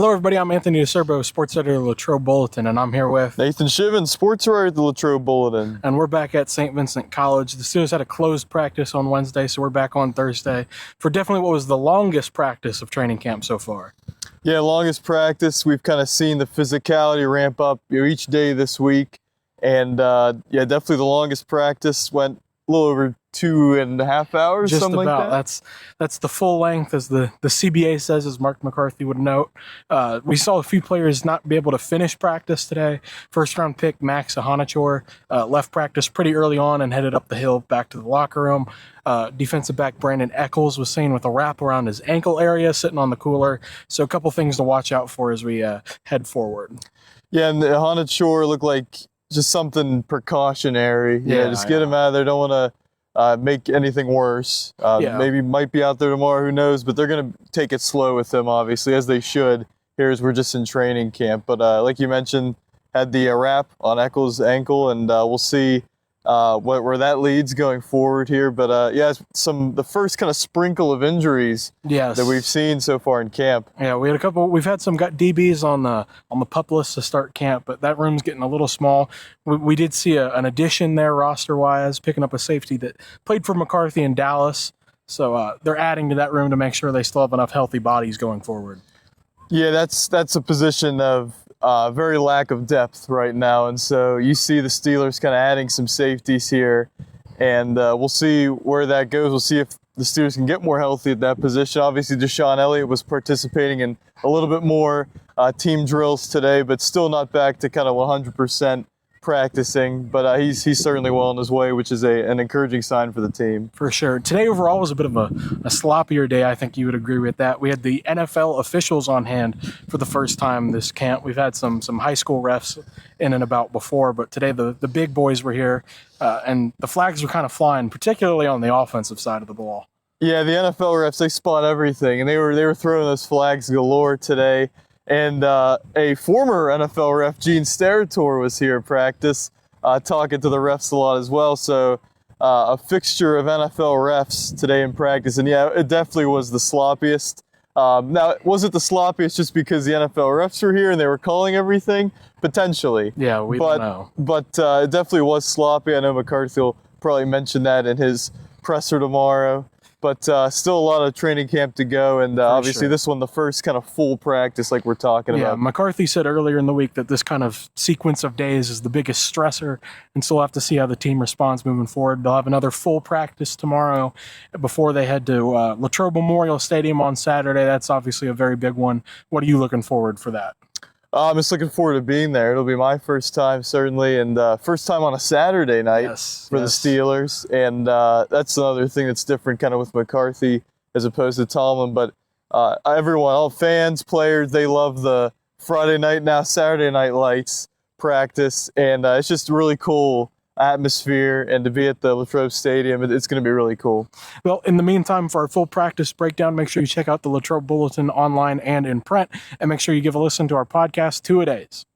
Hello, everybody. I'm Anthony DiCerbo, sports editor of the Latrobe Bulletin, and I'm here with Nathan Schivins, sports writer at the Latrobe Bulletin. And we're back at St. Vincent College. The Steelers had a closed practice on Wednesday, so we're back on Thursday for definitely what was the longest practice of training camp so far. Yeah, longest practice. We've kind of seen the physicality ramp up each day this week. And definitely the longest practice went a little over 2.5 hours, Just something about. like that. That's the full length, as the CBA says, as Mark McCarthy would note. We saw a few players not be able to finish practice today. First-round pick Max Ahanichor left practice pretty early on and headed up the hill back to the locker room. Defensive back Brandon Eccles was seen with a wrap around his ankle area, sitting on the cooler. So a couple things to watch out for as we head forward. Yeah, and Ahanichor looked like just something precautionary. Just get him out of there. Don't want to make anything worse. Maybe might be out there tomorrow, who knows, but they're going to take it slow with him, obviously, as they should. Here as we're just in training camp. But like you mentioned, had the wrap on Eccles' ankle, and we'll see where that leads going forward here. But the first kind of sprinkle of injuries that we've seen so far in camp. Yeah, we've had some DBs on the PUP list to start camp, but that room's getting a little small. We did see an addition there roster-wise, picking up a safety that played for McCarthy in Dallas. So they're adding to that room to make sure they still have enough healthy bodies going forward. Yeah, that's a position of very lack of depth right now, and so you see the Steelers kind of adding some safeties here, and we'll see where that goes. We'll see if the Steelers can get more healthy at that position. Obviously, Deshaun Elliott was participating in a little bit more team drills today, but still not back to kind of 100% practicing, but he's certainly well on his way, which is an encouraging sign for the team. For sure. Today overall was a bit of a sloppier day. I think you would agree with that. We had the NFL officials on hand for the first time this camp. We've had some high school refs in and about before, but today the big boys were here, and the flags were kind of flying, particularly on the offensive side of the ball. Yeah, the NFL refs, they spot everything, and they were throwing those flags galore today. And a former NFL ref, Gene Steratore, was here at practice, talking to the refs a lot as well. So a fixture of NFL refs today in practice. And yeah, it definitely was the sloppiest. Now, was it the sloppiest just because the NFL refs were here and they were calling everything? Potentially. Yeah, we don't know. But it definitely was sloppy. I know McCarthy will probably mention that in his presser tomorrow. But still a lot of training camp to go, and obviously this one, the first kind of full practice like we're talking about. Yeah, McCarthy said earlier in the week that this kind of sequence of days is the biggest stressor, and so we'll have to see how the team responds moving forward. They'll have another full practice tomorrow before they head to Latrobe Memorial Stadium on Saturday. That's obviously a very big one. What are you looking forward for that? I'm just looking forward to being there. It'll be my first time, certainly, and first time on a Saturday night for the Steelers. And that's another thing that's different kind of with McCarthy as opposed to Tomlin. But everyone, all fans, players, they love the Friday night, now Saturday night lights practice. And it's just really cool atmosphere, and to be at the Latrobe Stadium, it's going to be really cool. Well, in the meantime, for our full practice breakdown, make sure you check out the Latrobe Bulletin online and in print, and make sure you give a listen to our podcast, Two-A-Days.